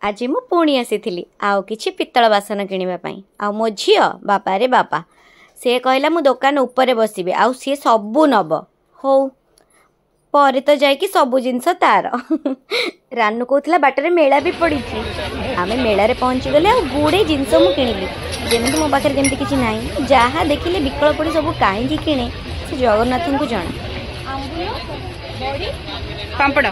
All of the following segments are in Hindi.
आज मु पुणी आसी आउ किछि पित्तल बासन किनिबा पई आ मो झियो बापा रे बापा से कहला मु दुकान ऊपर बसिबे आउ सी सबु नब हो पर तो जाइकी सबु जिनस तार रानू कहला बाटर मेला भी पड़ी आम मेला पहुँची गले आ गुड़े जिनस मु किणिली जमी मो पाखे जमी किसी ना जहाँ देखिले विकल पड़ी सब कहीं किणे से जगन्नाथ को जना पापड़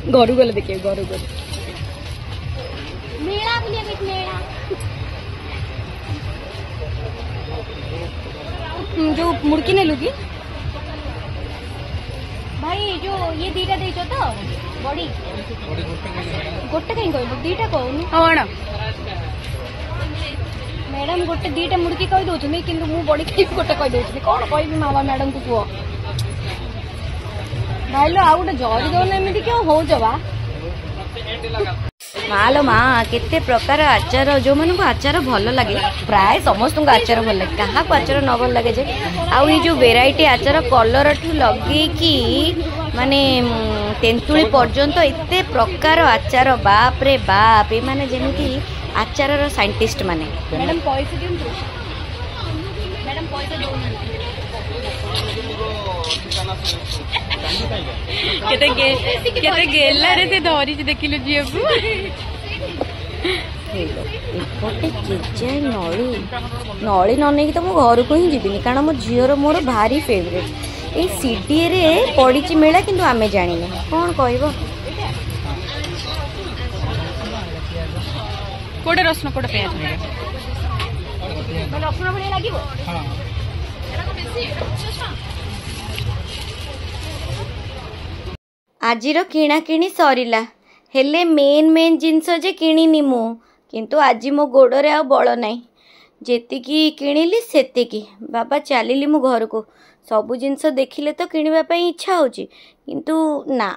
घर गले देखिए घर गले मेला मेला जो मुड़की नेलु कि भाई जो ये दीटा देचो तो बड़ी गोटे कहीं कहलु दीटा कहनु हाँ मैडम गोटे दीटा मुड़की कहि दउछनी किंतु मु बड़ी खाई गोटे कहि दउछनी कोन कहबी मामा मैडम को कुओ भाईलो आ गोटे जरी दो ना एमिति क्यों हो जवा मालो माँ केते प्रकार आचार जो मन को आचार भल लगे प्राय समस्त को आचार भल लगे क्या आचार न भल लगे जे आउ ये जो वेराइटी आचार कलर ठू लगे कि माने तेंतुली पर्यंत एते प्रकार आचार बाप रे बाप ये माने जेमिति आचार रो साइंटिस्ट माने मैडम पैसा दियंतु मैडम पैसा दो केते गेला रे ते धरी देखिलु जीबू एपटे केजे नली नली न नहीं तो मो घर को ही जीविनी कारण मो झीर मोर भारी फेवरेट ए सीडी रे पड़ी मेला किंतु आमे जानी कौन कहबो कोडे रसुन कोडे प्याज रसुन भले लागिवो आजिर किणा किणी सरिला हेले मेन मेन जिनस जे किणीनी मु किंतु आज मो गोड़े आ बल नाई जेतिकी किणिली सेतिकी बाबा चलिली मु घर को सबु जिनस देखिले तो किणवा पई इच्छा होची किंतु ना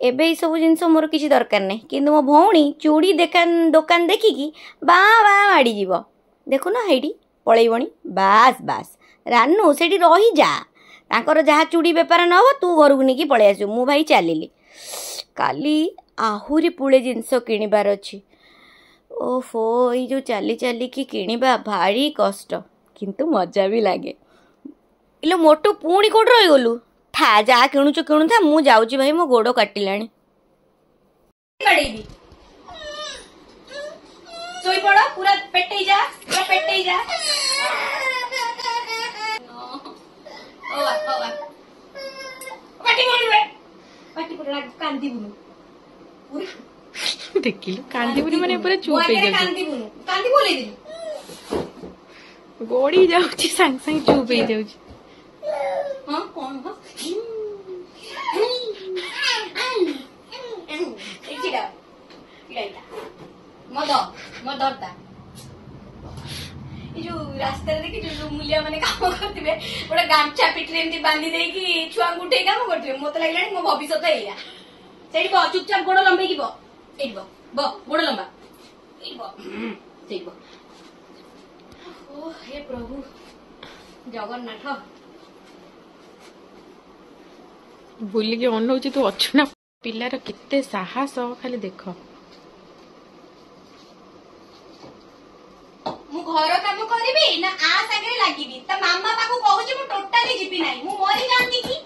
एबे ई सब जिनस मोर किसी दरकार नहीं किंतु मो भौणी चूड़ी दुकान देखिकी बा बा माड़ी जीव देखु ना हेडी पळैबणी बास बास रानू सेठी रही जा तांकर जहाँ चूड़ी बेपार न हो तू घर को नहीं पलि आसु मु भाई चलिली काली आहुरी पुळे जिनस किणबार अछि ओफो ये जो चली चली की किणवा भारी कष्ट किंतु मजा भी लगे इलो मोटू पुणी कोड रही गलु था जा किणुचु किणु था मु जाउची भाई मो गोड़ काटिलाणी कड़ेबी सोई पड़ो पूरा पेटई जा ओवा पाटी बोल रे कांदी बुनु देखिलु कांदी बुनी माने पूरा चुप हे जाउ कांदी बोले दिलु गोड़ी जाउची संग संग चुप हे जाउची हां कौन हो एचिडा इडाइटा मदरता जो रास्ता देखी जो मूल्य माने काम करते गोटे गामछा पिठरे एमती बांधी देकी छुआ उठे काम करते मत लगे मो भविष्य एया से चुपचाप गोड़ लंबे गोड़ लंबा ओ हे प्रभु जगन्नाथ बुली के अनौची तू अच्छु ना पिलार केते साहस खाली देख मु घर काम करबी ना आ सागरे लागिबी त मामा पाको कहूची मु टोटली जिबी नाही मु मरी जानती की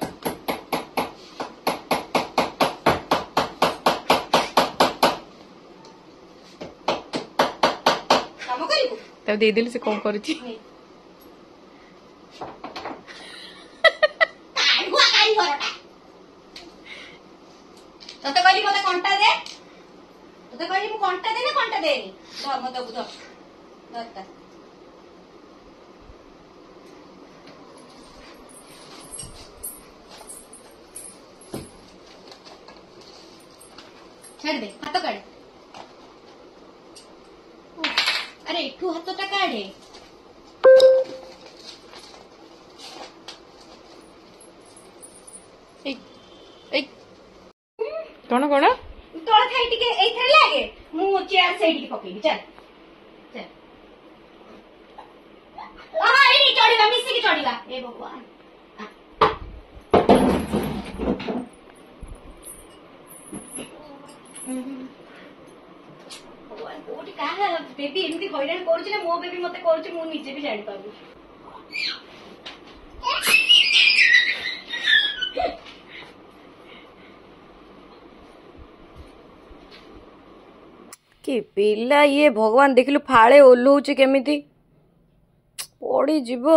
काम करिबू तब दे देली से कौन करूची काई घरटा तते कहली मते कंटा दे तते कहली मु कंटा दे ना कंटा देनी धर मते बुझ छाड़ दे हाथ काढ़ अरे एठू हाथटा काढ़े कौन कौन तोड़ खाई टिके एथरे लागे मु चेयर साइड की पकेबी चल चल आहा एनी चढ़ीबा मिसी की चढ़ीबा ए भगवान भगवान कोठी कहा बेबी एमती हैरान करुछि ना मो बेबी मते करुछि मु निजे भी जानि पाबी कि पिला ये भगवान देखिलु फाळे ओल्हौछि केमिति पड़ी जीव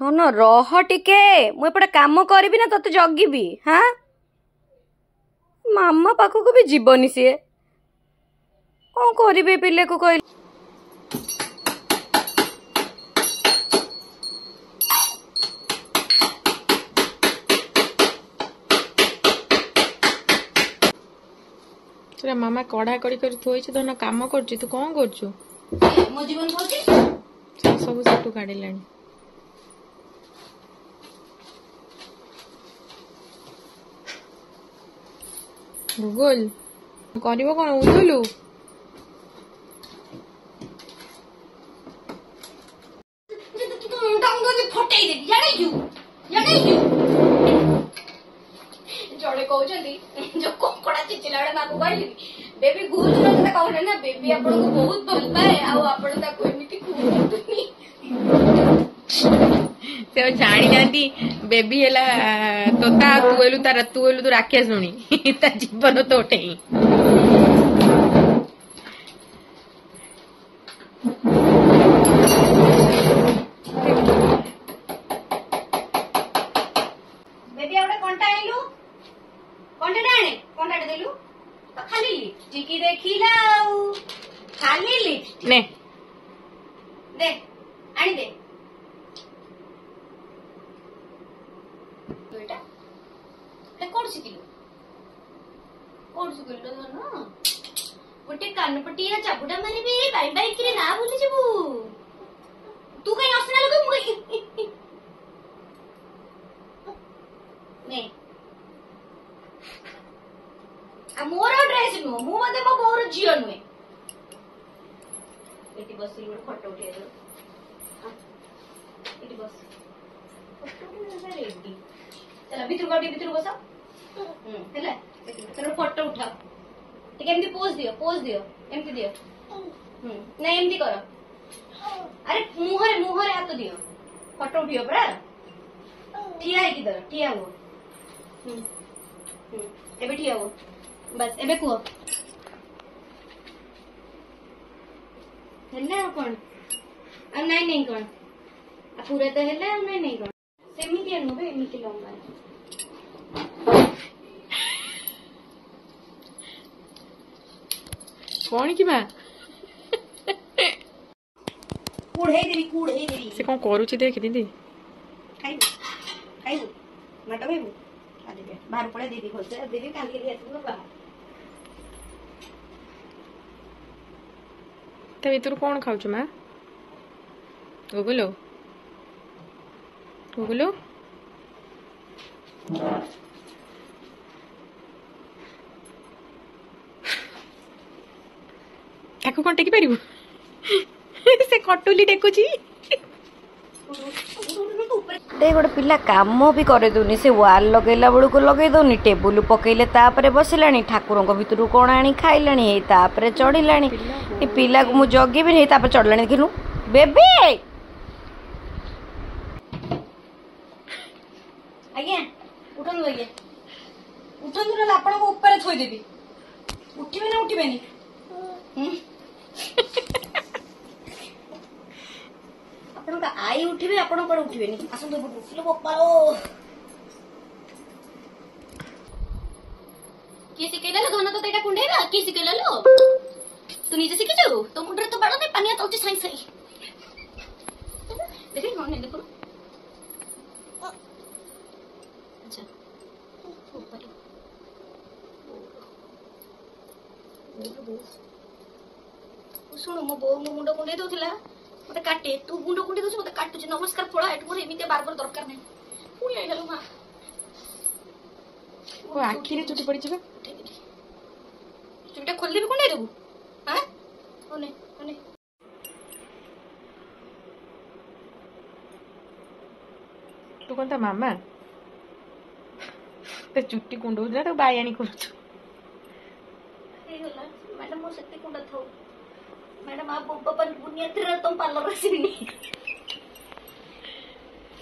न रह टिके मु एपटे काम करबी ना तते जगिबी हाँ मामा पाखକୁ भी जीवनी सी कौन करिबे पिले को कहले ସେଟା ମାମା କଢା କଡି କରି ଥୋଇଛି ତ ନା କାମ କରୁଛି ତୁ କଣ କରୁଛୁ मो जीवन कहछि ସେ ସବୁ ସେଠୁ କାଢିଲାଣି ଗୁଗଲ କରିବ କଣ ଉଧୁଲୁ तू मुंडा मुंडा फटाई देबी जानै छु जड़े कहउछंती जो कोकड़ा चिचिला बडे माको कहली बेबी गुज न कहले ना बेबी आपन को बहुत भल पाए आ आपन ता कोई मिति खुनी ସେ ଜାଣି ନାହାନ୍ତି ବେବି ହେଲା ତୋତା ତୁ ହେଲୁ ତୁ ରାକ୍ଷସୁଣୀ ତା ଜୀବନ ତୋଟେ ହିଁ बेबी आउडे कंटा आइलु कंटा डाणे कंटा देलु तो खाली लिपस्टिक देखिलाउ खाली लिपस्टिक ନେ दे आनी दे बेटा ते कोड सिकिलु तो ना गोटे कानपटिया चाबुडा मारिबी बाई बाई किरे ना भूली जिबु तू कहीं असना लगे मुई ने आ मोर ड्रेस नु मु मते मो बोर जियो नुए एटी बस रे फोटो उठे दो एटी बस फोटो उठे रेडी चला भीतर बस हेला चलो फोटो उठाओ ठीक एमती पोज दियो एमती दियो ना एमती करो अरे मुहरे हाथ दियो फोटो उठियो परा ठिया है किधर ठिया हो एबे ठिया हो बस एबे कुह हेला कोन आ नहीं कोन आ पूरा तो हेला नहीं कोन सेमिति अनु एमिति लंबा କଣ କି ମା कूड़े देवी ସେ କଣ କରୁଛି ଦେଖ ଦିଦି खाइबू मत खाइबू बाहर पड़े दीदी खोज दीदी काल के लिए आसबो बाहर ତା ଭିତରୁ କଣ ଖାଉଛୁ ମା ଗୁଗୁଲୁ ତାକୁ କଣ ଟେକି ପାରିବୁ ସେ କଟୁଲି ଟେକୁଛି दे गोटे पिला काम भी करे दूनी से वाल लगेला बेलू को लगे दौनी टेबुल पकईले तापरे बसिलानी ठाकुर भितर कौन आनी खाइलानी हे तापरे चढ़िलानी ये पिला को मु जगिबी हे तापरे चढ़लानी देखिनु बेबी आज्ञा उठन आज्ञा उठन ना आपण को ऊपर थोई देबी उठिबे ना उठिबेनी आपण का आई उठिबे आपण पर उठिबेनी आसन तो उठलो पप्पाओ की सिकेला लो दोन तो तेटा कुंडेला की सिकेला लो तू नीचे सिके जाऊ तो मुंडरे तो बड़ा नहीं पानी आता साई साई देखी कौन है देखो अच्छा ऊपर शुणु मो बो मो मुंड कुंडे दउथिला मते काटे तू मुंड कुंडे दउछ मते काटुछ नमस्कार पळा एट मोर एमिते बार बार दरकार नै पुणी आइलालो मा ओ आखिरे चुटी पड़ी जिबे चुटा खोल देबे कोने देबू हां ओने तू कौन था मामा तो चुट्टी कुंडौ ना तो बायाणी करूଛୁ मैडम मो शक्ति कुंडा था मैडम आप अपन बुनिया तेरा तुम पार्लर से भी नहीं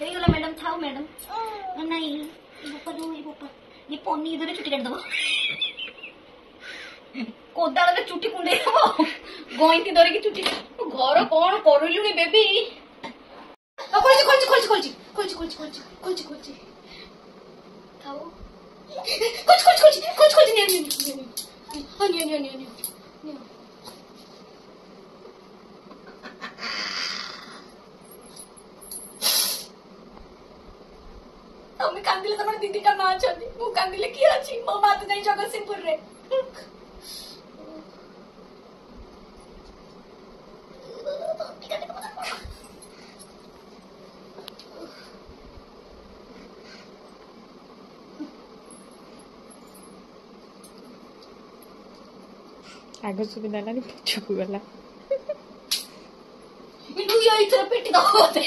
सही बोला मैडम था मैडम नहीं बोपा ये पोनी इधर चुट्टी काट दबो कोदाଳ रे चुट्टी कुंडे दबो गोइंती धरे की चुट्टी घर कोन करलुनी बेबी खोलची खाओ खोल नहीं तमें कांदिले तमर दीदी का मां छथि मु कांदिले की अछि मो बात नहीं जगतसिंहपुर रे आगे सुविधा ना पछकू गला मिठू ये इथर पेटी दहोते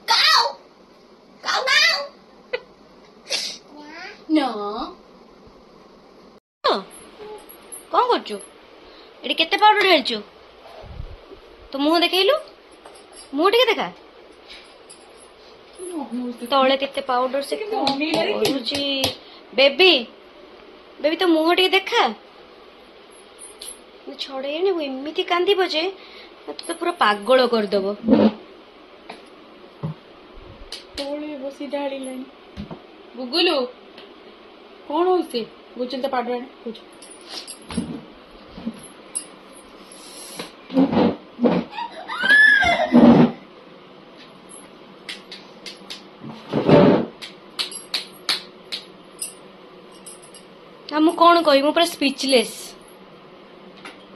काऊ ना कौन करछु एडी केते पाउडर ढेलछु तो मुंह देखैलु मुंह टिके देखा तळे केते पाउडर से करूची बेबी बेबी तो मुंह टिके देखा छड़े वो एमती कांदी जे तो पूरा पागल करदब बसी ढाड़ी गुगुलू कौन हो से बुझते पाउडर बुझ मु कौन कही मु पूरा स्पीचलेस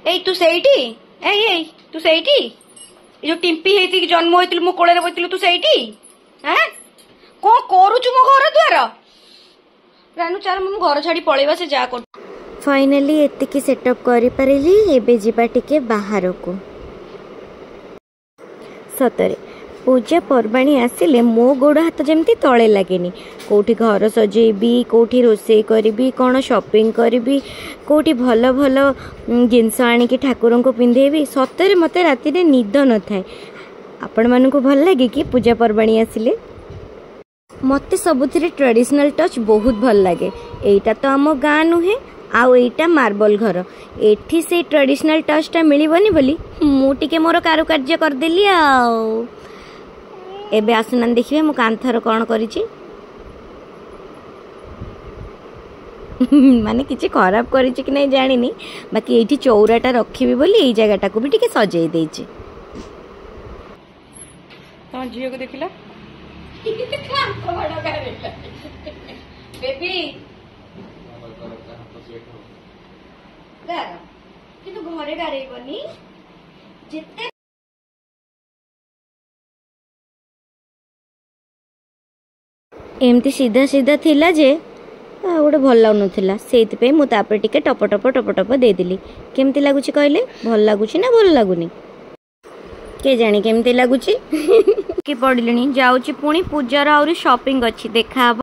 ए तू सेठी ए तू सेठी जो टिम्पी हेती जन्म होइतिलु मो कोळे रे बइतिलु तू सेठी हैं को करूछु मो घर द्वार रानू चार मु घर छाड़ी पळेबा से जा कर फाइनली एतिकी सेटअप करि परिली एबे जिबा टिके बाहर को सतरे पूजा पर्वाणी आसिले मो गोड़ हाथ जमती तले लगेनी कौटी घर सजेबी कौटी रोषे करी कौन शॉपिंग करी कौटी भल भल जिनस आनिकी ठाकुर को पिंधेबी सतरे मते राति रे निद न थाए आपण मानकु भल लागे कि पूजा पर्वाणी आसिले मते सबुथिरे ट्रेडिशनल टच बहुत भल लागे एटा तो आम गाँ नुहे आउ एटा मार्बल घर एठी से ट्रेडिशनल टच टा मिलिबनी बोली मु टिके मोर कारुकार्य कर देली आउ एबे आसुना देखिए मु कांथर कौन करिछि माने किछि खराब करिछि कि नहीं जानिनी बाकी एठी चौराटा रखिबी बोली एई जगहटा को भी टिके सजेई देछि तो झियो को देखिला बेबी किंतु घरे गारेबनी जेते एमती सीधा सीधा थिला जे गोटे भल लगुन से टिके टप टप टप टप देदेली केमती लगुच कहले भल लगुच ना भल लगुनि के जानी केमती लगुच कि पड़िले जाऊँ पुणी पूजार आहरी शॉपिंग अच्छी देखा